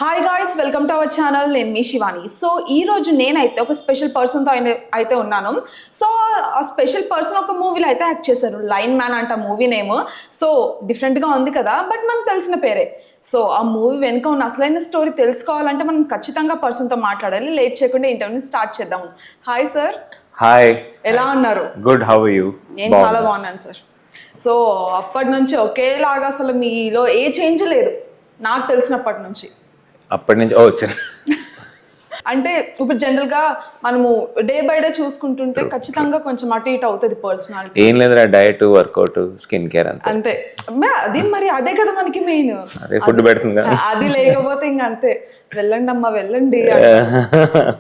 Hi guys, welcome to our channel. నేను మీ Shivani. So ఈ రోజు నేనైతే ఒక స్పెషల్ పర్సన్తో అయితే ఉన్నాను. సో ఆ స్పెషల్ పర్సన్ ఒక మూవీలో అయితే యాక్ట్ చేశారు. లైన్ మ్యాన్ అంట మూవీ నేమ్. సో డిఫరెంట్గా ఉంది కదా, బట్ మనకు తెలిసిన పేరే. సో ఆ మూవీ వెనుక ఉన్న అసలైన స్టోరీ తెలుసుకోవాలంటే మనం ఖచ్చితంగా పర్సన్తో మాట్లాడాలి. లేట్ చేయకుండా ఇంటర్వ్యూని స్టార్ట్ చేద్దాము. Hi sir. హాయ్, ఎలా ఉన్నారు? Good, how are you? నేను చాలా బాగున్నాను సార్. సో అప్పటి నుంచి ఒకేలాగా అసలు మీలో ఏ చేంజ్ లేదు నాకు తెలిసినప్పటి నుంచి. అప్పటి నుంచి అంటే ఇప్పుడు జనరల్ గా మనము డే బై డే చూసుకుంటుంటే ఖచ్చితంగా కొంచెం అటు ఇటు అవుతుంది పర్సనాలిటీ. ఏం లేదురా, డయట్, వర్కౌట్, స్కిన్ కేర్ అంతే. అది మరి అదే కదా మనకి మెయిన్. అదే ఫుడ్ పెడుతుంది. అది లేకపోతే ఇంకా అంతే. వెళ్ళండి అమ్మా వెళ్ళండి.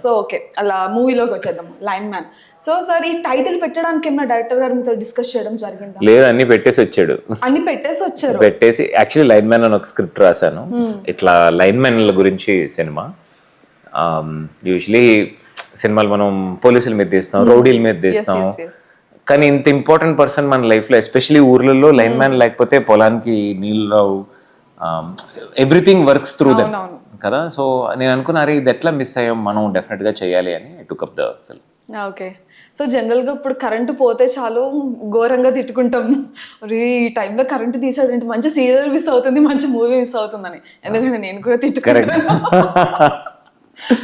సో ఓకే, అలా మూవీలోకి వచ్చేద్దాం. Line man. సో సార్, ఈ టైటిల్ పెట్టడానికి ఏమైనా డైరెక్టర్ గారు మీతో డిస్కస్ చేయడం జరిగిందా? లేదు, అన్ని పెట్టేసి వచ్చాడు. అన్ని పెట్టేసి వచ్చారు. పెట్టేసి యాక్చువల్లీ లైన్ మ్యాన్ అని ఒక స్క్రిప్ట్ రాశాను. ఇట్లా లైన్ మ్యాన్ల గురించి సినిమా. యూజువలీ సినిమాలు మనం పోలీసుల మీద తీస్తాం, రౌడీల మీద తీస్తాం. కానీ ఇంత ఇంపార్టెంట్ పర్సన్ మన లైఫ్ లో, ఎస్పెషలీ ఊర్లలో లైన్ మ్యాన్ లేకపోతే పొలానికి నీళ్ళు రావు. ఎవ్రీథింగ్ వర్క్స్ త్రూ దెమ్ కదా. సో నేను అనుకున్నారే ఇది ఎట్లా మిస్ అయ్యాం, మనం డెఫినెట్ గా చేయాలి అని took up the film. Okay. So జనరల్గా ఇప్పుడు కరెంటు పోతే చాలు ఘోరంగా తిట్టుకుంటాం. ఈ టైంలో కరెంటు తీసాడంటే మంచి సీరియల్ మిస్ అవుతుంది, మంచి మూవీ మిస్ అవుతుందని. ఎందుకంటే నేను కూడా తిట్టుకుంటాను.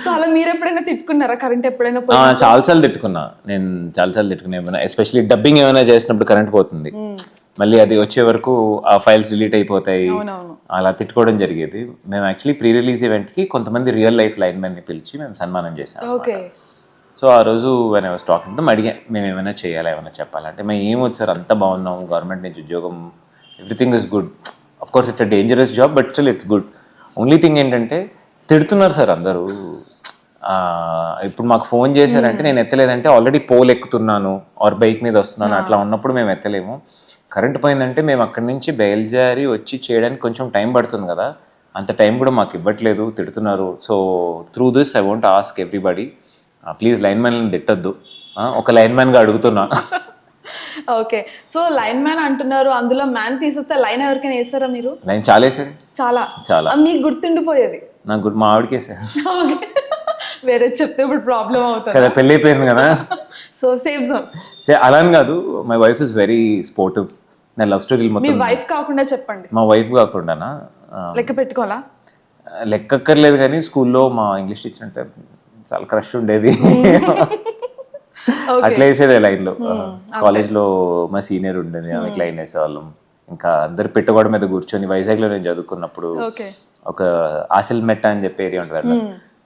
సో అలా మీరు ఎప్పుడైనా తిట్టుకున్నారా? కరెంట్ ఎప్పుడైనా? చాలాసార్లు తిట్టుకున్నా. నేను చాలాసార్లు తిట్టుకున్నా. ఏమైనా ఎస్పెషల్లీ డబ్బింగ్ ఏమైనా చేసినప్పుడు కరెంట్ పోతుంది, మళ్ళీ అది వచ్చే వరకు ఆ ఫైల్స్ డిలీట్ అయిపోతాయి, అలా తిట్టుకోవడం జరిగేది. మేము యాక్చువల్లీ ప్రీ రిలీజ్ ఈవెంట్ కి కొంతమంది రియల్ లైఫ్ లైన్ మెన్ ని పిలిచి మేము సన్మానం చేసాం. సో ఆ రోజు వెన్ ఐ వాస్ టాకింగ్ తో అడిగా, మేము ఏమైనా చేయాలా, ఏమైనా చెప్పాలంటే మేము ఏం వచ్చారు, అంత బాగున్నాం, గవర్నమెంట్ నుంచి ఉద్యోగం, everything is good. Of course it's a dangerous job, but still it's good. Only thing ఏంటంటే తిడుతున్నారు సార్ అందరూ. ఇప్పుడు మాకు ఫోన్ చేశారంటే నేను ఎత్తలేదంటే ఆల్రెడీ పోల్ ఎక్కుతున్నాను ఆర్ బైక్ మీద వస్తున్నాను, అట్లా ఉన్నప్పుడు మేము ఎత్తలేము. కరెంట్ పోయిందంటే మేము అక్కడి నుంచి బయలుదేరి వచ్చి చేయడానికి కొంచెం టైం పడుతుంది కదా, అంత టైం కూడా మాకు ఇవ్వట్లేదు, తిడుతున్నారు. So through this I want ask everybody, please lineman తిట్టద్దు, ఒక లైన్ మ్యాన్గా అడుగుతున్నా. ఓకే. సో లైన్ మ్యాన్ అంటున్నారు, అందులో మ్యాన్ తీసేస్తే లైన్ ఎవరికైనా వేస్తారా మీరు? లైన్ చాలా వేసారు. చాలా మీకు గుర్తుండిపోయేది? నాకు మా ఆవిడకి వేసారు. వేరే చెప్తే ఇప్పుడు ప్రాబ్లం అవుతుంది కదా, పెళ్ళి అయిపోయింది కదా. So safe zone. అలా అని కాదు, my wife is very sportive. నా లవ్ స్టోరీ మొత్తం. మీ వైఫ్ కాకుండా చెప్పండి. మా వైఫ్ కాకుండానా? లెక్క పెట్టుకోవాలా? లెక్కక్కర్లేదు, కానీ స్కూల్లో మా ఇంగ్లీష్ టీచర్ అంటే చాలా క్రష్ ఉండేది. అట్లా వేసేదే లైన్లో. కాలేజ్లో మా సీనియర్ ఉండేది, ఆమెకి లైన్ వేసేవాళ్ళం. ఇంకా అందరు పెట్టుకోవడం మీద కూర్చొని, వైజాగ్లో నేను చదువుకున్నప్పుడు ఒక ఆసిల్మెట్ట అని చెప్పే ఏరియా ఉంటుంది,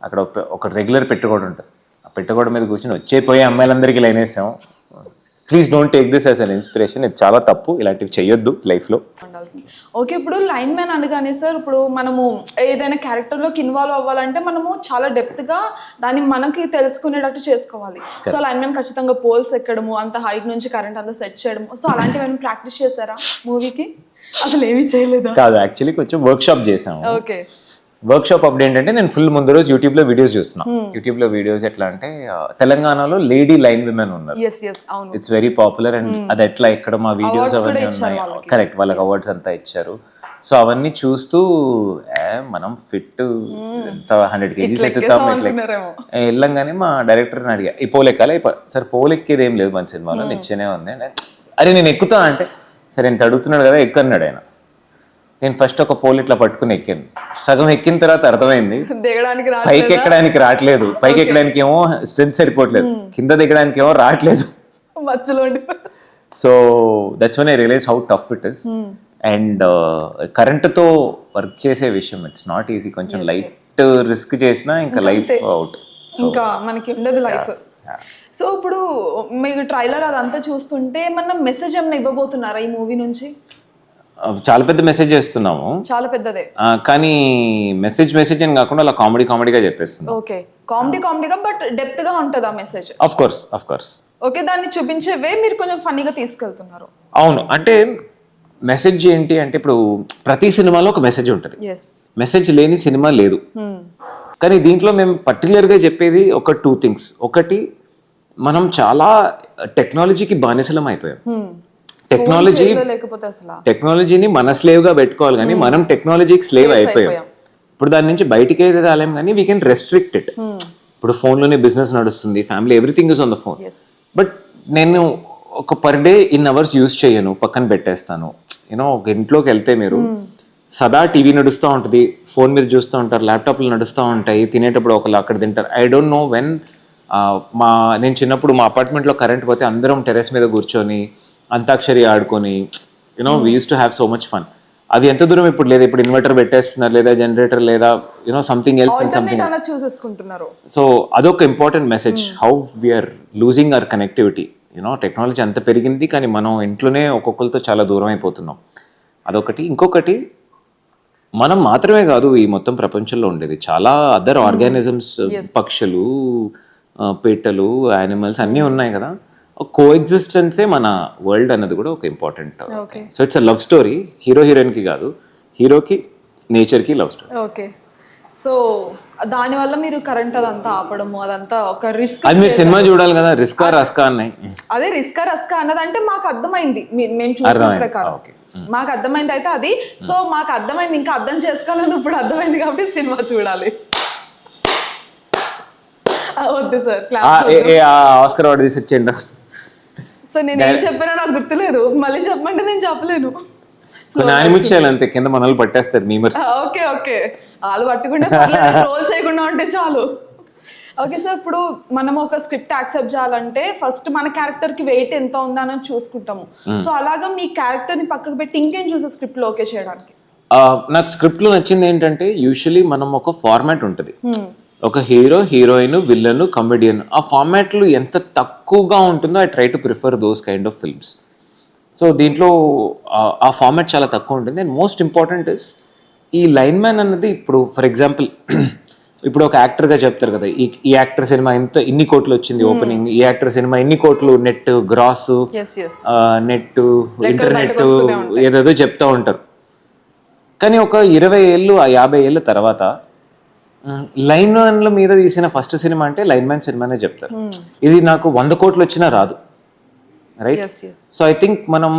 అక్కడ ఒక రెగ్యులర్ పెట్టుకోవడం ఉంటుంది. ఆ పెట్టుకోవడం మీద కూర్చొని వచ్చేపోయే అమ్మాయిలందరికీ లైన్ వేసాం. Please don't take this as an inspiration, ఇది చాలా తప్పు, ఇలాంటివి చేయొద్దు లైఫ్లో. ఓకే. ఇప్పుడు లైన్ మ్యాన్ అనగానే సార్, ఇప్పుడు మనము ఏదైనా క్యారెక్టర్లోకి ఇన్వాల్వ్ అవ్వాలంటే మనము చాలా డెప్త్గా దాన్ని మనకి తెలుసుకునేటట్టు చేసుకోవాలి. సో లైన్ మ్యాన్ ఖచ్చితంగా పోల్స్ ఎక్కడము, అంత హైట్ నుంచి కరెంట్ అంతా సెట్ చేయడము, సో అలాంటివి ఏమైనా ప్రాక్టీస్ చేశారా మూవీకి? అసలు ఏమీ చేయలేదా? కాదు, యాక్చువల్లీ కొంచెం వర్క్ షాప్ చేసాము. ఓకే. వర్క్ షాప్ అప్పుడు ఏంటంటే నేను ఫుల్ ముందు రోజు యూట్యూబ్ లో వీడియోస్ చూస్తున్నాను. యూట్యూబ్ లో వీడియోస్ ఎట్లా అంటే తెలంగాణలో లేడీ లైన్ విమెన్ ఉన్నారు, ఇట్స్ వెరీ పాపులర్. అండ్ అది ఎట్లా ఇక్కడ మా వీడియోస్ అవన్నీ ఉన్నాయి, కరెక్ట్, వాళ్ళకి అవార్డ్స్ అంతా ఇచ్చారు. సో అవన్నీ చూస్తూ మనం ఫిట్ 100 kgs ఎత్తుతాం ఇట్లా వెళ్ళంగానే మా డైరెక్టర్ని అడిగా, ఈ పోల్ ఎక్కాలి సార్? పోల్ ఎక్కేది ఏం లేదు మన సినిమాలో, నిచ్చేనే ఉంది. అరే నేను ఎక్కుతా అంటే, సరే ఇంత అడుగుతున్నాడు కదా ఎక్కున్నాడు ఆయన. నేను ఫస్ట్ ఒక పోల్ ఇట్లా పట్టుకుని ఎక్కాను. సగం ఎక్కిన తర్వాత అర్థమైంది పైకి ఎక్కడానికి రావట్లేదు, పైకి ఎక్కడానికి ఏమో స్ట్రెంత్ సరిపోవట్లేదు, కింద దిగడానికి ఏమో రావట్లేదు. So that's when I realize how tough it is. And కరెంటుతో వర్క్ చేసే విషయం ఇట్స్ నాట్ ఈజీ. కొంచెం లైట్ రిస్క్ చేసినా ఇంకా లైఫ్ అవుట్, ఇంకా మనకి ఉండదు లైఫ్. సో ఇప్పుడు మీకు ట్రైలర్ అదంతా చూస్తుంటే ఏమన్నా మెసేజ్ ఏమన్నా ఇవ్వబోతున్నారా ఈ మూవీ నుంచి? చాలా పెద్ద మెసేజ్ చేస్తున్నాము, చాలా పెద్దదే. కానీ మెసేజ్ అని కాకుండా అలా కామెడీగా చెప్పేస్తున్నాం. ఓకే, కామెడీగా బట్ డెప్త్ గా ఉంటది ఆ మెసేజ్. Of course. ఓకే, దాన్ని చూపించే వే మీరు కొంచెం ఫన్నీగా తీసుకెళ్తున్నారు. అవును, అంటే మెసేజ్ ఏంటి అంటే ఇప్పుడు ప్రతి సినిమాలో ఒక మెసేజ్ ఉంటుంది, మెసేజ్ లేని సినిమా లేదు. కానీ దీంట్లో మేము పర్టికులర్గా చెప్పేది ఒక 2 things. ఒకటి, మనం చాలా టెక్నాలజీకి బానిసలం అయిపోయాం. టెక్నాలజీని మన స్లేవ్ గా పెట్టుకోవాలి, కానీ మనం టెక్నాలజీకి స్లేవ్ అయిపోయాం. ఇప్పుడు దాని నుంచి బయటికి అయితే రాలేం కానీ వీ కెన్ రెస్ట్రిక్ట్ ఇట్. ఇప్పుడు ఫోన్లోనే బిజినెస్ నడుస్తుంది, family, everything is on the phone. But నేను ఒక per day in hours use చేయను, పక్కన పెట్టేస్తాను. యూనో ఒక ఇంట్లోకి వెళ్తే మీరు సదా టీవీ నడుస్తూ ఉంటుంది, ఫోన్ మీద చూస్తూ ఉంటారు, ల్యాప్టాప్లు నడుస్తూ ఉంటాయి, తినేటప్పుడు ఒకళ్ళు అక్కడ తింటారు. ఐ డోంట్ నో వెన్ నేను చిన్నప్పుడు మా అపార్ట్మెంట్లో కరెంట్ పోతే అందరం టెరెస్ మీద కూర్చొని అంతాక్షరి ఆడుకొని you know we use to have so much fun. అది ఎంత దూరం ఇప్పుడు లేదు. ఇప్పుడు ఇన్వర్టర్ పెట్టేస్తున్నారు, లేదా జనరేటర్, లేదా you know something else and something else చూసేసుకుంటున్నారు. సో అదొక important message, how we are losing our connectivity. You know technology అంత పెరిగింది కానీ మనం ఇంట్లోనే ఒక్కొక్కరితో చాలా దూరం అయిపోతున్నాం. అదొకటి. ఇంకొకటి, మనం మాత్రమే కాదు ఈ మొత్తం ప్రపంచంలో ఉండేది, చాలా అదర్ ఆర్గానిజమ్స్, పక్షులు, పీటలు, యానిమల్స్ అన్నీ ఉన్నాయి కదా. కో ఎగ్జిస్టెన్సే మన వరల్డ్ అన్నది కూడా ఒక important. So it's a love story, hero హీరోయిన్కి కాదు, హీరోకి నేచర్కి లవ్ స్టోరీ. ఓకే. సో దానివల్ల మీరు కరెంట్ అదంతా ఆపడము అదంతా ఒక రిస్క్. అది మీరు సినిమా చూడాలి కదా, రిస్కా రస్కా అన్నాయి. అదే రిస్కా రస్కా అన్నదంటే మాకు అర్థమైంది, మేము చూసిన ప్రకారం మాకు అర్థమైంది అయితే అది. సో మాకు అర్థమైంది, ఇంకా అర్థం చేసుకోవాలని ఇప్పుడు అర్థమైంది కాబట్టి సినిమా చూడాలి. వద్దు సార్, ఆస్కర్ అవార్డు తీసి ఇచ్చేయండి. సో నేను ఏం చెప్పానో నాకు గుర్తులేదు, మళ్ళీ చెప్పమంటే నేను చెప్పలేను. యానిమేషన్ అంతే, కింద మనల్ని పట్టేస్తారు మీమర్స్. ఓకే ఓకే, వాళ్ళు పట్టుకుంటే రోల్ చేయకుండా ఉంటే చాలు. ఓకే సార్, ఇప్పుడు మనం ఒక స్క్రిప్ట్ యాక్సెప్ట్ చేయాలంటే ఫస్ట్ మన క్యారెక్టర్ కి వెయిట్ ఎంత ఉందని చూసుకుంటాము. సో అలాగా మీ క్యారెక్టర్ ని పక్కకు పెట్టి ఇంకేం చూసే స్క్రిప్ట్ లో ఓకే చేయడానికి? నాకు స్క్రిప్ట్ లో నచ్చింది ఏంటంటే, యూజువలీ మనం ఒక ఫార్మాట్ ఉంటుంది, ఒక హీరో, హీరోయిన్, విలన్, కమెడియన్. ఆ ఫార్మాట్లు ఎంత తక్కువగా ఉంటుందో I try to prefer those kind of films. So దీంట్లో ఆ ఫార్మాట్ చాలా తక్కువ ఉంటుంది. అండ్ మోస్ట్ ఇంపార్టెంట్ ఇస్ ఈ లైన్ మ్యాన్ అన్నది. ఇప్పుడు ఫర్ ఎగ్జాంపుల్, ఇప్పుడు ఒక యాక్టర్గా చెప్తారు కదా, ఈ యాక్టర్ సినిమా ఇన్ని కోట్లు వచ్చింది ఓపెనింగ్, ఈ యాక్టర్ సినిమా ఇన్ని కోట్లు నెట్ గ్రాస్, నెట్, ఇంటర్నెట్, ఏదేదో చెప్తా ఉంటారు. కానీ ఒక 20 ఏళ్ళు 50 ఏళ్ళ తర్వాత లైన్ మ్యాన్ల మీద తీసిన ఫస్ట్ సినిమా అంటే లైన్ మ్యాన్ సినిమానే చెప్తారు. ఇది నాకు 100 కోట్లు వచ్చినా రాదు, రైట్? సో ఐ థింక్ మనం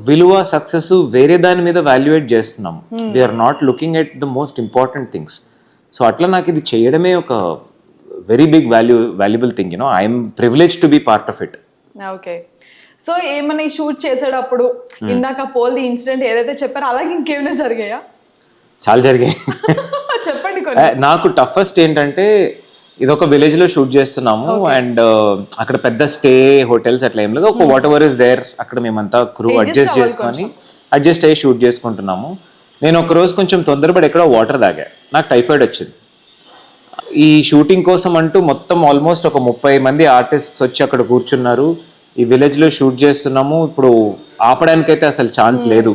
విలువ, సక్సెస్ వేరే దాని మీద వాల్యుయేట్ చేస్తున్నాం. We're not looking at the most important things. So అట్లా నాకు ఇది చేయడమే ఒక very big valuable thing. You know I'm privilege to be part of it. Okay. So ఏమైనా షూట్ చేసేటప్పుడు ఇందాక పోల్ ది ఇన్సిడెంట్ ఏదైతే చెప్పారో అలాగే ఇంకేమైనా జరిగాయా? చాలా జరిగాయి. చెప్పండి. నాకు టఫెస్ట్ ఏంటంటే, ఇది ఒక విలేజ్ లో షూట్ చేస్తున్నాము అండ్ అక్కడ పెద్ద స్టే హోటల్స్ అట్లా ఏం లేదు, ఒక వాట్ ఎవర్ ఇస్ దేర్ అక్కడ మేమంతా క్రూ అడ్జస్ట్ అయ్యి షూట్ చేసుకుంటున్నాము. నేను ఒక రోజు కొంచెం తొందరపడి ఎక్కడో వాటర్ తాగా, నాకు టైఫాయిడ్ వచ్చింది. ఈ షూటింగ్ కోసం అంటూ మొత్తం ఆల్మోస్ట్ ఒక 30 మంది ఆర్టిస్ట్స్ వచ్చి అక్కడ కూర్చున్నారు. ఈ విలేజ్ లో షూట్ చేస్తున్నాము. ఇప్పుడు ఆపడానికైతే అసలు ఛాన్స్ లేదు.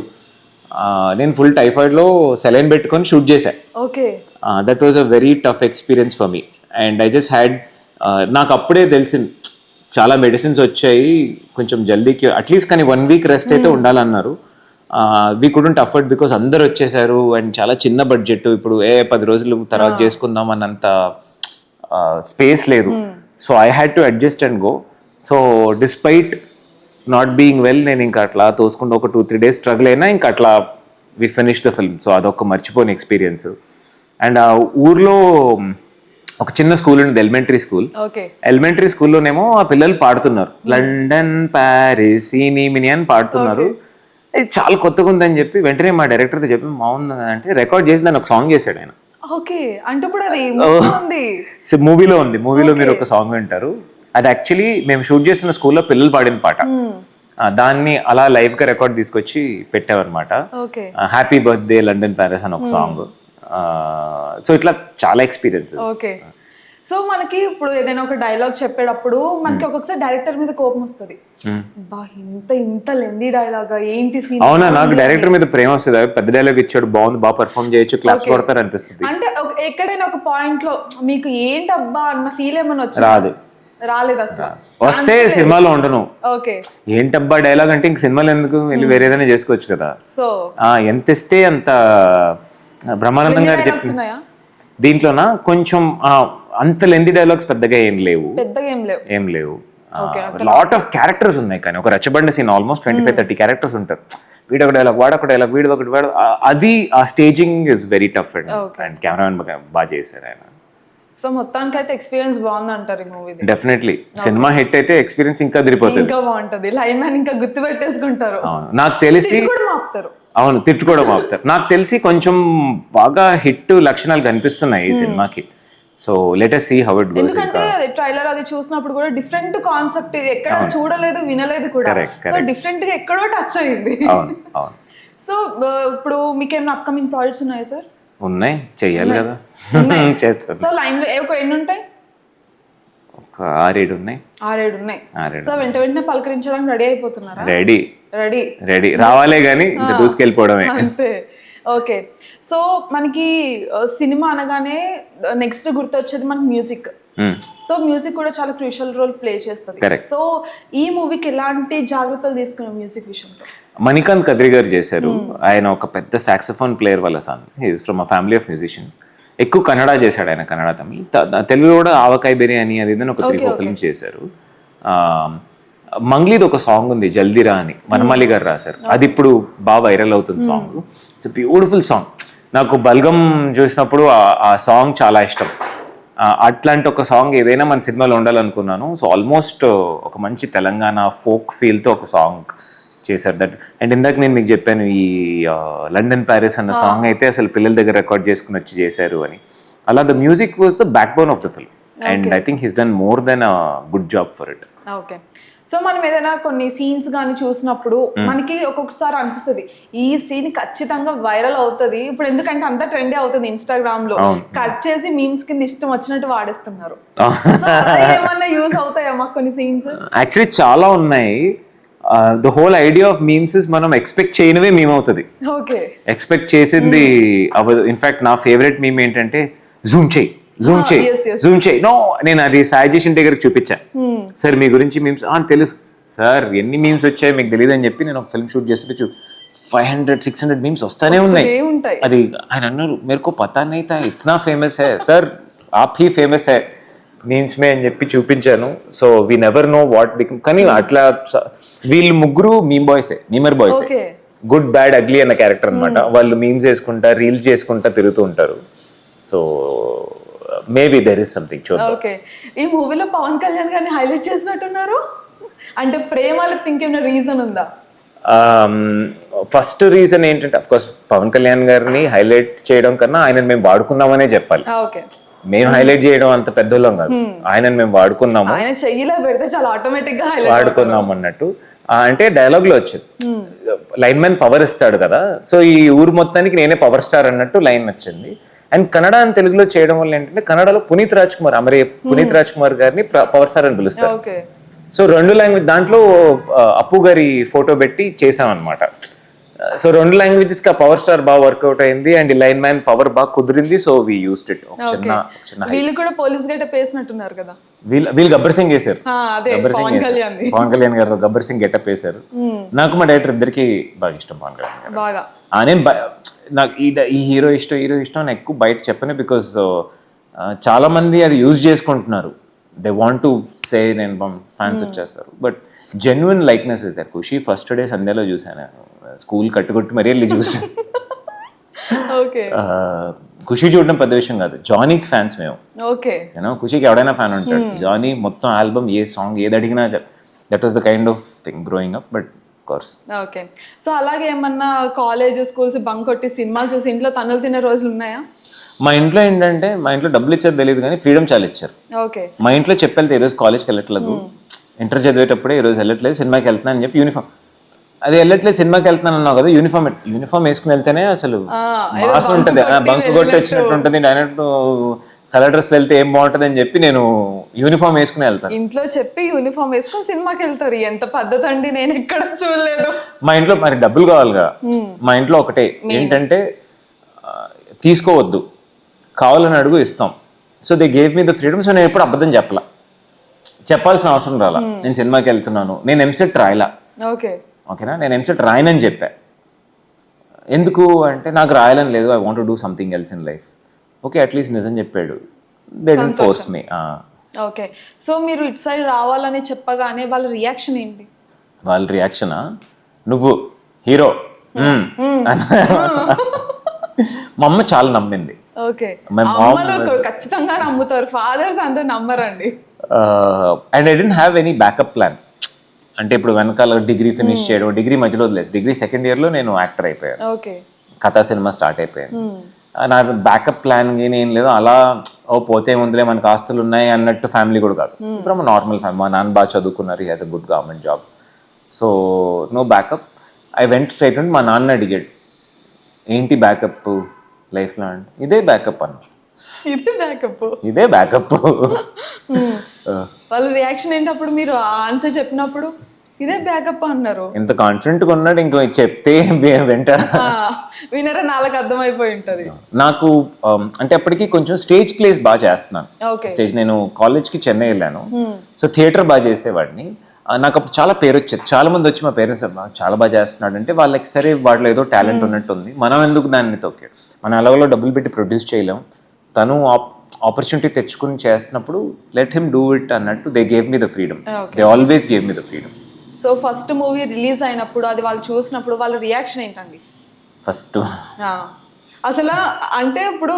నేను ఫుల్ టైఫాయిడ్లో సెలైన్ పెట్టుకొని షూట్ చేశా. That was a very tough experience for me. And I just had, నాకు అప్పుడే తెలిసింది చాలా మెడిసిన్స్ వచ్చాయి, కొంచెం జల్దీకి అట్లీస్ట్ కానీ 1 వీక్ రెస్ట్ అయితే ఉండాలన్నారు. వీ కుడెంట్ అఫోర్డ్ బికాస్ అందరు వచ్చేసారు అండ్ చాలా చిన్న బడ్జెట్. ఇప్పుడు 10 రోజులు తర్వాత చేసుకుందాం అన్నంత స్పేస్ లేదు. So I had to adjust and go. So despite not being well, నేను ఇంకా అట్లా తోసుకుంటూ ఒక 2-3 days స్ట్రగుల్ అయినా ఇంకా అట్లా we finish the film. So అదొక మర్చిపోని ఎక్స్పీరియన్స్. అండ్ ఆ ఊర్లో ఒక చిన్న స్కూల్ ఉంది, ఎలిమెంటరీ స్కూల్. ఎలిమెంటరీ స్కూల్లోనేమో ఆ పిల్లలు పాడుతున్నారు, లండన్ ప్యారిస్ మిని అని పాడుతున్నారు. ఇది చాలా కొత్తగా ఉందని చెప్పి వెంటనే మా డైరెక్టర్తో చెప్పి, బాగుంది అంటే రికార్డ్ చేసి దాన్ని ఒక సాంగ్ చేశాడు ఆయన. మూవీలో ఉంది, మూవీలో మీరు ఒక సాంగ్ వింటారు. అది యాక్చువల్లీ మేము షూట్ చేస్తున్న స్కూల్లో పిల్లలు పాడిన పాట. దాన్ని అలా లైవ్ గా రికార్డ్ తీసుకొచ్చి పెట్టామన్నమాట. హ్యాపీ బర్త్డే లండన్ ప్యారిస్ అని ఒక సాంగ్. సో ఇట్లా చాలా ఎక్స్పీరియన్సెస్. సో మనకి ఇప్పుడు ఏదైనా ఒక డైలాగ్ చెప్పేటప్పుడు మనకి ఒక్కొక్కసారి డైరెక్టర్ మీద కోపం వస్తుంది, బా ఇంత లెందీ డైలాగ్ ఏంటి సీన్. అవునా, నాకు డైరెక్టర్ మీద ప్రేమ వస్తుంది. పెద్ద డైలాగ్ ఇచ్చాడు, బాగుంది, బాగా పర్ఫార్మ్ చేయొచ్చు, క్లాప్స్ కొడతారు అనిపిస్తుంది. అంటే ఎక్కడైనా ఒక పాయింట్ లో మీకు ఏంటబ్బా అన్న ఫీల్ ఏమన్నా వచ్చి రాలేదు అసలు? వస్తే సినిమాలో ఉండను. ఏంటబ్బా డైలాగ్ అంటే ఇంక సినిమాలో ఎందుకు, వెళ్ళి వేరేదైనా చేసుకోవచ్చు కదా. సో ఎంత ఇస్తే అంత బ్రహ్మానందం గారు చెప్పి దీంట్లోనా కొంచెం అంత లెంది డైలాగ్స్ పెద్దగా ఏం లేవు. లాట్ ఆఫ్ క్యారెక్టర్స్ ఉన్నాయి, కానీ ఒక రచ్చబండ సీన్ ఆల్మోస్ట్ 25-30 క్యారెక్టర్స్ ఉంటారు. వీడొక డైలాగ్ వాడొక డైలాగ్ వీడు ఒకటి వాడు అది ఆ staging is very tough and cameraman బాగా చేశాడు ఆయన. సో మొత్తానికి అయితే ఎక్స్పీరియన్స్ బాగుంది అంటారు ఈ మూవీ. డెఫినెట్లీ సినిమా హిట్ అయితే ఎక్స్పీరియన్స్ ఇంకా అదిరిపోతుంది, ఇంకా బాగుంటది. లైన్ మ్యాన్ ఇంకా గుర్తు పెట్టేసుకుంటారు. నాకు తెలిసి కూడా మాపుతారు. అవును, తిట్టుకోవడం ఆపుతారు. నాకు తెలిసి కొంచెం బాగా హిట్ లక్షణాలు కనిపిస్తున్నాయి ఈ సినిమాకి. So let us see how it goes. ఎందుకంటే ట్రైలర్ అది చూసినప్పుడు కూడా డిఫరెంట్ కాన్సెప్ట్, ఇది ఎక్కడ చూడలేదు వినలేదు కూడా. సో డిఫరెంట్ గా ఎక్కడో టచ్ అయింది. అవును అవును. సో ఇప్పుడు మీకు ఏమైనా అప్కమింగ్ ప్రాజెక్ట్స్ ఉన్నాయా సార్? ఉన్నాయి, చెయ్యాలి కదా. చేస్తాను. సో లైన్ లో ఎన్ని ఉంటాయి? ఒక 6-7 ఉన్నాయి. 6-7 ఉన్నాయి. సో వెంటనే పలకరించడానికి రెడీ అయిపోతున్నారా? రెడీ రావాలే గానీ ఇంకా దూసుకెళ్ళిపోవడమే అంతే. ఓకే, సో మనకి సినిమా అనగానే నెక్స్ట్ గుర్తొచ్చేది మనకి మ్యూజిక్. సో మ్యూజిక్ కూడా చాలా క్రూషియల్ రోల్ ప్లే చేస్తుంది. సో ఈ మూవీకి ఎలాంటి జాగ్రత్తలు తీసుకున్నాం మ్యూజిక్ విషయంలో? మణికాంత్ కద్రి గారు చేశారు. ఆయన ఒక పెద్ద సాక్సోఫోన్ ప్లేయర్ వాళ్ళ son. He is from a family of musicians. ఎక్కువ కన్నడ చేశాడు ఆయన, కన్నడ తమిళ్. తెలుగులో కూడా ఆవకాయ బిర్యానీ అది ఇది ఒక 3-4 ఫిల్మ్స్ చేశారు. మంగ్లీది ఒక సాంగ్ ఉంది జల్దీరా అని, వనమాలి గారు రాశారు. అది ఇప్పుడు బాగా వైరల్ అవుతుంది సాంగ్. It's beautiful song. నాకు బల్గం చూసినప్పుడు ఆ సాంగ్ చాలా ఇష్టం. అట్లాంటి ఒక సాంగ్ ఏదైనా మన సినిమాలో ఉండాలనుకున్నాను. సో ఆల్మోస్ట్ ఒక మంచి తెలంగాణ ఫోక్ ఫీల్తో ఒక సాంగ్ చేశారు. దట్ అండ్ ఇందాక నేను మీకు చెప్పాను ఈ లండన్ ప్యారిస్ అన్న సాంగ్ అయితే అసలు పిల్లల దగ్గర రికార్డ్ చేసుకుని వచ్చి చేశారు అని. అలా the music was the back bone of the film and I think he's done more than a good job for it. Okay, so మనం ఏదైనా కొన్ని సీన్స్ కానీ చూసినప్పుడు మనకి ఒక్కొక్కసారి అనిపిస్తుంది ఈ సీన్ ఖచ్చితంగా వైరల్ అవుతుంది ఇప్పుడు, ఎందుకంటే అంతా ట్రెండే అవుతుంది ఇన్స్టాగ్రామ్ లో. కట్ చేసి మీమ్స్ కింద ఇష్టం వచ్చినట్టు వాడేస్తున్నారు. ఏమన్నా యూజ్ అవుతాయా మాకు కొన్ని సీన్స్? యాక్చువల్లీ చాలా ఉన్నాయి. The whole idea of memes is మనం ఎక్స్పెక్ట్ చేయనివే మీమ్ అవుతుంది. ఓకే, ఎక్స్పెక్ట్ చేసింది అవ్వదు. ఇన్ఫాక్ట్ నా ఫేవరెట్ మీమ్ ఏంటంటే జూమ్ చేయి నో, నేను అది సాజేషన్ దగ్గరకు చూపించా. సార్ మీ గురించి మీమ్స్ తెలుసు సార్, ఎన్ని మీమ్స్ వచ్చాయి మీకు తెలియదు అని చెప్పి నేను ఒక ఫిల్మ్ షూట్ చేస్తుంటే 500-600 మీమ్స్ వస్తానే ఉన్నాయి. అది ఆయన అన్నారు మేరకు పతా నహీ థా ఇతనా ఫేమస్ హై సార్, ఆప్ హీ ఫేమస్ హై మీమ్స్ మే అని చెప్పి చూపించాను. So we never know what become. కానీ అట్లా వీళ్ళు ముగ్గురు మీమర్ బాయ్సే, గుడ్ బ్యాడ్ అగ్లీ అన్న క్యారెక్టర్ అనమాట. వాళ్ళు మీమ్స్ వేసుకుంటా రీల్స్ చేసుకుంటా తిరుగుతూ ఉంటారు. So maybe there is something చూద్దాం. ఓకే, ఈ మూవీలో పవన్ కళ్యాణ్ గారిని హైలైట్ చేసినట్టున్నారు. అంటే ప్రేమలకు ఇంకేమైనా రీజన్ ఉందా? ఫస్ట్ రీజన్ ఏంటంటే అఫ్ కోర్స్ పవన్ కళ్యాణ్ గారిని హైలైట్ చేయడం కన్నా ఆయనను మేము వాడుకున్నామనే చెప్పాలి. ఓకే, మేము హైలైట్ చేయడం అంత పెద్దోళ్ళం కాదు, ఆయనను మేము వాడుకున్నాము. ఆయన చెయ్యిలో పెడితే చాలా ఆటోమేటిక్ గా వాడుకున్నాము అన్నట్టు. అంటే డైలాగ్ లో వచ్చింది లైన్ మ్యాన్ పవర్ ఇస్తాడు కదా, సో ఈ ఊరు మొత్తానికి నేనే పవర్ స్టార్ అన్నట్టు లైన్ వచ్చింది. అండ్ కన్నడ అని తెలుగులో చేయడం వల్ల ఏంటంటే కన్నడలో పునీత్ రాజ్ కుమార్ గారిని పవర్ స్టార్ అని పిలుస్తారు. సో 2 లాంగ్వేజ్ దాంట్లో అప్పు గారి ఫోటో పెట్టి చేసాం అనమాట. సో 2 లాంగ్వేజెస్ కి పవర్ స్టార్ బాగా వర్కౌట్ అయింది అండ్ లైన్ మ్యాన్ పవర్ బాగా కుదిరింది. So we used it. వీళ్ళు కూడా పోలీస్ గెటప్ వేసినట్టున్నారు కదా. వీళ్ళు గబ్బర్ సింగ్ వేశారు. పవన్ కళ్యాణ్ గారు గబ్బర్ సింగ్ గెటప్ వేశారు. నాకు మా డైరెక్టర్ ఇద్దరికి బాగా ఇష్టం పవన్ కళ్యాణ్ గారు. నేను నాకు ఈ హీరో ఇష్టం అని ఎక్కువ బయట చెప్పను. బికాస్ చాలా మంది అది యూజ్ చేసుకుంటున్నారు. దే వాంట్ టు సే నేను ఫ్యాన్స్ వచ్చేస్తారు. But genuine likeness is there. Kushi first day సంధ్యలో చూసాను, స్కూల్ కట్టుకొట్టి మరీ వెళ్ళి చూసాను. ఖుషి చూడడం పెద్ద విషయం కాదు, జానీకి ఫ్యాన్స్ మేము. ఖుషికి ఎవడైనా ఫ్యాన్ ఉంటాడు. జానీ మొత్తం ఆల్బమ్ ఏ సాంగ్ ఏది అడిగినా that was the kind of thing growing up. But course okay, so అలాగే ఏమన్నా కాలేజ్ స్కూల్స్ బంక్ కొట్టి సినిమాలు చూసి ఇంట్లో తన్నులు తినే రోజులు ఉన్నాయా? మా ఇంట్లో ఏంటంటే మా ఇంట్లో డబ్బులు ఇచ్చారు తెలియదు కానీ ఫ్రీడమ్ చాలా ఇచ్చారు. మా ఇంట్లో చెప్పెళ్తే ఈరోజు కాలేజ్కి వెళ్ళట్లేదు, ఇంటర్ చదివేటప్పుడే ఈరోజు వెళ్ళట్లేదు, సినిమాకి వెళ్తున్నాను అని చెప్పి యూనిఫామ్ అది వెళ్ళట్లేదు సినిమాకి వెళ్తున్నాను అన్నావు కదా, యూనిఫామ్ వేసుకుని వెళ్తేనే అసలు మాసం ఉంటుంది. బంక్ కొట్టి వచ్చినట్టు ఉంటుంది. డైరెక్ట్ కలర్ డ్రెస్ వెళ్తే ఏం బాగుంటుంది అని చెప్పి నేను యూనిఫామ్ వేసుకుని వెళ్తాను. ఇంట్లో చెప్పి యూనిఫామ్ వేసుకుని సినిమాకి వెళ్తారు. ఎంత పద్ధతి అండి, నేను ఎక్కడ చూడలేదు. మా ఇంట్లో మరి డబ్బులు కావాలిగా. మా ఇంట్లో ఒకటే ఏంటంటే తీసుకోవద్దు, కావాలని అడుగు ఇస్తాం. So they gave me the freedom. So నేను ఎప్పుడు అబద్ధం చెప్పాల్సిన అవసరం రాలా. నేను సినిమాకి వెళ్తున్నాను, నేను ఎంసెట్ రాయలా. ఓకేనా, నేను ఎంసెట్ రాయనని చెప్పా. ఎందుకు అంటే నాకు రాయాలని లేదు, I want to do something else in life. Okay, at least నిజం చెప్పాడు. They didn't force me. Okay, so మీరు ఇటు సైడ్ రావాలని చెప్పగానే వాళ్ళ రియాక్షన్ ఏంటి? వాళ్ళ రియాక్షనా, నువ్వు హీరో మా అమ్మ చాలా నమ్మింది. ఓకే, My mom అమ్మలు ఖచ్చితంగా నమ్ముతారు, ఫాదర్స్ అందరూ నమ్మరండి. And I didn't have any backup plan. అంటే ఇప్పుడు వెనకాల డిగ్రీ ఫినిష్ చేయడం, డిగ్రీ మధ్యలో వదిలేసి డిగ్రీ సెకండ్ ఇయర్లో నేను యాక్టర్ అయిపోయాను, ఓకే, కథా సినిమా స్టార్ట్ అయిపోయాను. నా బ్యాకప్ ప్లాన్ ఏం లేదు, అలా ఓ పోతే ముందులే మనకు ఆస్తులు ఉన్నాయి అన్నట్టు ఫ్యామిలీ కూడా కాదు. ఫ్రమ్ నార్మల్ ఫ్యామిలీ, మా నాన్న బాగా చదువుకున్నారు, he has a good government job. So no backup. I went straight and మా నాన్న అడిగాడు ఏంటి బ్యాకప్ లైఫ్లో అంటే, ఇదే బ్యాకప్ అన్న, ఇది బ్యాకప్, ఇదే బ్యాకప్. వాళ్ళ రియాక్షన్ ఏంటప్పుడు మీరు ఆన్సర్ చెప్పినప్పుడు? ఇదే బ్యాకప్ అన్నారు. ఇంత కాన్ఫిడెంట్గా ఉన్నాడు, ఇంకో చెప్తే వింటారా? వినరా, నాలుగు అర్థమైపోయి ఉంటది. నాకు అంటే అప్పటికి కొంచెం స్టేజ్ ప్లేస్ బాగా చేస్తున్నాను. ఓకే, స్టేజ్, నేను కాలేజ్కి చెన్నై వెళ్ళాను, సో థియేటర్ బాగా చేసేవాడిని. నాకు అప్పుడు చాలా పేరు వచ్చేది, చాలా మంది వచ్చి మా పేరెంట్స్ చాలా బాగా చేస్తున్నాడు అంటే, వాళ్ళకి సరే వాటిలో ఏదో టాలెంట్ ఉన్నట్టు ఉంది, మనం ఎందుకు దాన్ని తొక్కాడు, మనం ఎలాగో డబ్బులు పెట్టి ప్రొడ్యూస్ చేయలేం, తను ఆపర్చునిటీ తెచ్చుకుని చేస్తున్నప్పుడు లెట్ హిమ్ డూ ఇట్ అన్నట్టు they gave me the freedom, they always gave me the freedom. So first movie release అయినప్పుడు అది వాళ్ళు చూసినప్పుడు వాళ్ళ రియాక్షన్ ఏంటండి? ఫస్ట్ అసలు అంటే ఇప్పుడు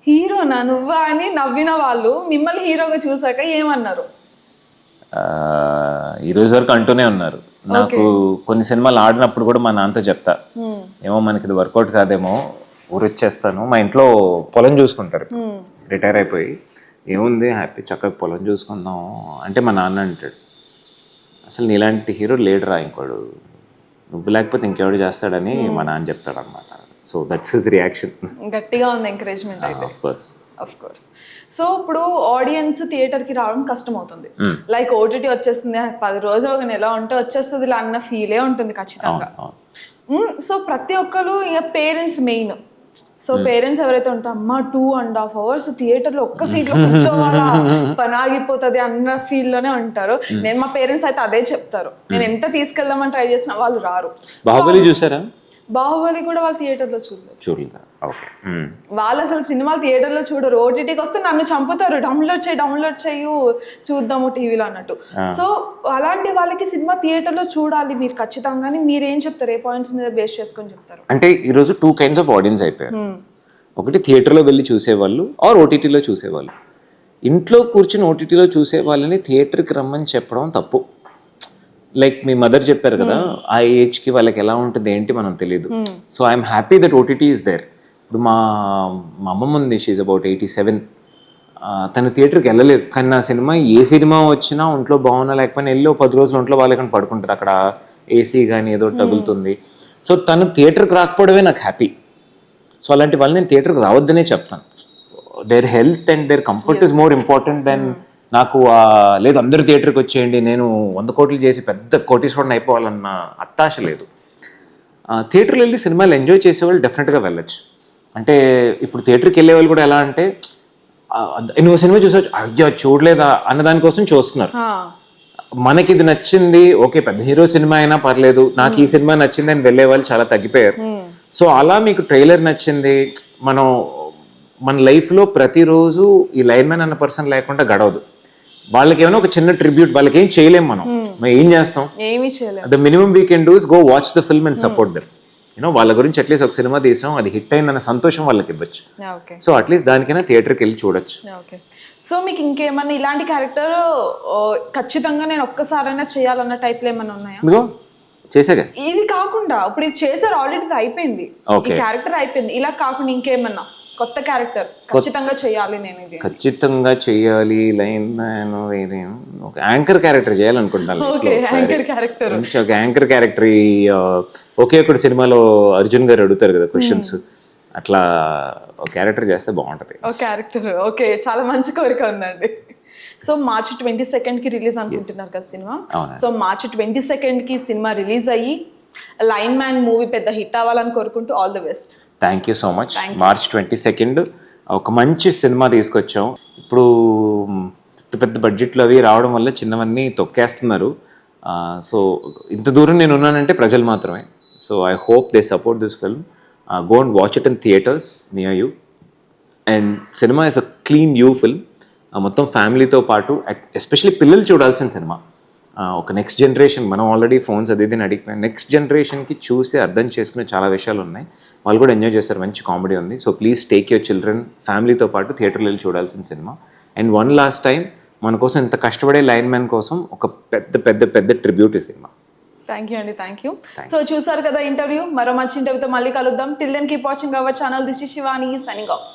హీరోనా నువ్వా అని నవ్విన వాళ్ళు మిమ్మల్ని హీరోగా చూసాక ఏమన్నారు? ఈ రోజు వరకు అంటూనే ఉన్నారు. నాకు కొన్ని సినిమాలు ఆడినప్పుడు కూడా మా నాన్నతో చెప్తా, ఏమో మనకి ఇది వర్కౌట్ కాదేమో, ఊరొచ్చేస్తాను. మా ఇంట్లో పొలం చూసుకుంటారు, రిటైర్ అయిపోయి, ఏముంది హ్యాపీ చక్కగా పొలం చూసుకుందాం అంటే, మా నాన్న అంటాడు అసలు నీలాంటి హీరో లేడురా ఇంకోడు, నువ్వు లేకపోతే ఇంకెవడు చేస్తాడని మా నాన్న చెప్తాడు అనమాట. So that's his reaction. గట్టిగా ఉంది ఎంకరేజ్మెంట్ అయితే. Of course. సో ఇప్పుడు ఆడియన్స్ థియేటర్కి రావడం కష్టం అవుతుంది, లైక్ ఓటీటీ వచ్చేస్తుంది, 10 రోజులు ఒక నెల ఉంటే వచ్చేస్తుంది ఇలా అన్న ఫీలే ఉంటుంది ఖచ్చితంగా. సో ప్రతి ఒక్కరు ఇక పేరెంట్స్ మెయిన్. సో పేరెంట్స్ ఎవరైతే ఉంటారో అమ్మ 2.5 hours థియేటర్లో ఒక్క సీట్లో కూర్చోవాలా, పని ఆగిపోతుంది అన్న ఫీల్ లోనే ఉంటారు. నేను మా పేరెంట్స్ అయితే అదే చెప్తారు, నేను ఎంత తీసుకెళ్దామని ట్రై చేసినా వాళ్ళు రారు. బాహుబలి చూసారా? బాహుబలి కూడా వాళ్ళు థియేటర్లో చూడలేదు. వాళ్ళు అసలు సినిమాలు థియేటర్లో చూడరు, ఓటీటీకి వస్తే నన్ను చంపుతారు, డౌన్లోడ్ చేయు చూద్దాము టీవీలో అన్నట్టు. సో అలాంటి వాళ్ళకి సినిమా థియేటర్లో చూడాలి మీరు ఖచ్చితంగా. మీరేం చెప్తారు, ఏ పాయింట్స్ మీద బేస్ చేసుకొని చెప్తారు? అంటే ఈరోజు 2 kinds ఆఫ్ ఆడియన్స్ అయిపోయారు. ఒకటి థియేటర్లో వెళ్ళి చూసేవాళ్ళు, ఆర్ ఓటీటీలో చూసేవాళ్ళు. ఇంట్లో కూర్చుని ఓటీటీలో చూసే వాళ్ళని థియేటర్కి రమ్మని చెప్పడం తప్పు. లైక్ మీ మదర్ చెప్పారు కదా, ఆ ఏజ్కి వాళ్ళకి ఎలా ఉంటుంది ఏంటి మనం తెలియదు. So I'm happy that OTT is there. ఇప్పుడు మా అమ్మమ్మ ఉంది, షీఈ్ అబౌట్ 87. తను థియేటర్కి వెళ్ళలేదు, కానీ నా సినిమా ఏ సినిమా వచ్చినా ఒంట్లో బాగున్నా లేకపోయినా వెళ్ళి 10 రోజులు ఒంట్లో బాగాలేకుండా పడుకుంటుంది, అక్కడ ఏసీ కానీ ఏదో తగులుతుంది. సో తను థియేటర్కి రాకపోవడమే నాకు హ్యాపీ. సో అలాంటి వాళ్ళు నేను థియేటర్కి రావద్దనే చెప్తాను. Their health and their comfort is more important than నాకు లేదు అందరు థియేటర్కి వచ్చేయండి, నేను 100 కోట్లు చేసి పెద్ద కోటీశ్వరుని అయిపోవాలన్న అత్తాశ లేదు. థియేటర్కి వెళ్ళి సినిమాలు ఎంజాయ్ చేసేవాళ్ళు డెఫినెట్గా వెళ్ళొచ్చు. అంటే ఇప్పుడు థియేటర్కి వెళ్ళే వాళ్ళు కూడా ఎలా అంటే, నువ్వు సినిమా చూసావు అయ్యా చూడలేదా అన్న దానికోసం చూస్తున్నారు. మనకి ఇది నచ్చింది, ఓకే పెద్ద హీరో సినిమా అయినా పర్లేదు, నాకు ఈ సినిమా నచ్చింది అని వెళ్ళే వాళ్ళు చాలా తగ్గిపోయారు. సో అలా మీకు ట్రైలర్ నచ్చింది, మన లైఫ్లో ప్రతిరోజు ఈ లైన్ మ్యాన్ అన్న పర్సన్ లేకుండా గడవదు. వాళ్ళకి ఏమైనా ఒక చిన్న ట్రిబ్యూట్, వాళ్ళకి ఏం చేయలేం, మనం ఏం చేస్తాం, the minimum we can do is go watch the film and support them. You know వాళ్ళ గురించి అట్లీస్ట్ ఒక సినిమా తీసాం, అది హిట్ అయిందన్న సంతోషం వాళ్ళకి ఇవ్వచ్చు. సో అట్లీస్ట్ దానికైనా థియేటర్కి వెళ్ళి చూడొచ్చు. సో మీకు ఇంకేమన్నా ఇలాంటి క్యారెక్టర్ ఖచ్చితంగా నేను ఒక్కసారైనా చేయాలన్న టైప్లో ఏమన్నా ఉన్నాయా? ఇదిగో చేసాగా, ఇది కాకుండా ఇప్పుడు ఇది చేశారు ఆల్రెడీ, అయిపోయింది, ఈ క్యారెక్టర్ అయిపోయింది, ఇలా కాకుండా ఇంకేమన్నా కొత్త క్యారెక్టర్ ఖచ్చితంగా చేయాలి, నేను ఇది ఖచ్చితంగా చేయాలి, లైన్ వేరే ఒక యాంకర్ క్యారెక్టర్ చేయాలనుకుంటున్నాను. ఒక యాంకర్ క్యారెక్టర్ ఒకే ఒకటి సినిమాలో అర్జున్ గారు అడుగుతారు కదా క్వశ్చన్స్, అట్లా ఒక క్యారెక్టర్ చేస్తే బాగుంటది. ఒక క్యారెక్టర్, ఓకే, చాలా మంచి కోరిక ఉందండి. సో March 22nd రిలీజ్ అనుకుంటున్నారు కదా cinema. So March 22nd cinema release అయ్యి లైన్ మ్యాన్ మూవీ పెద్ద హిట్ అవ్వాలని కోరుకుంటూ all the best. Thank you so much. March 22nd ఒక మంచి సినిమా తీసుకొచ్చాం. ఇప్పుడు పెద్ద బడ్జెట్లు అవి రావడం వల్ల చిన్నవన్నీ తొక్కేస్తున్నారు. సో ఇంత దూరం నేను ఉన్నానంటే ప్రజలు మాత్రమే. So I hope they support this film. Go and watch it in theatres near you. And cinema is a clean you film. మొత్తం ఫ్యామిలీతో పాటు ఎస్పెషల్లీ పిల్లలు చూడాల్సిన సినిమా. ఒక నెక్స్ట్ జనరేషన్, మనం ఆల్రెడీ ఫోన్స్ అది ఇది అడిగిపోయాం, నెక్స్ట్ జనరేషన్కి చూసి అర్థం చేసుకునే చాలా విషయాలు ఉన్నాయి. వాళ్ళు కూడా ఎంజాయ్ చేస్తారు, మంచి కామెడీ ఉంది. So please take your children, ఫ్యామిలీతో పాటు థియేటర్లో వెళ్ళి చూడాల్సిన cinema. And one last time మన కోసం ఇంత కష్టపడే లైన్ మ్యాన్ కోసం ఒక పెద్ద పెద్ద పెద్ద ట్రిబ్యూట్ ఈ సినిమా. థ్యాంక్ యూ అండి, థ్యాంక్ యూ. సో చూసారు కదా ఇంటర్వ్యూ, మరో మంచి ఇంటర్వ్యూతో మళ్ళీ కలుద్దాం. Till then keep watching our channel. This is Shivani signing of.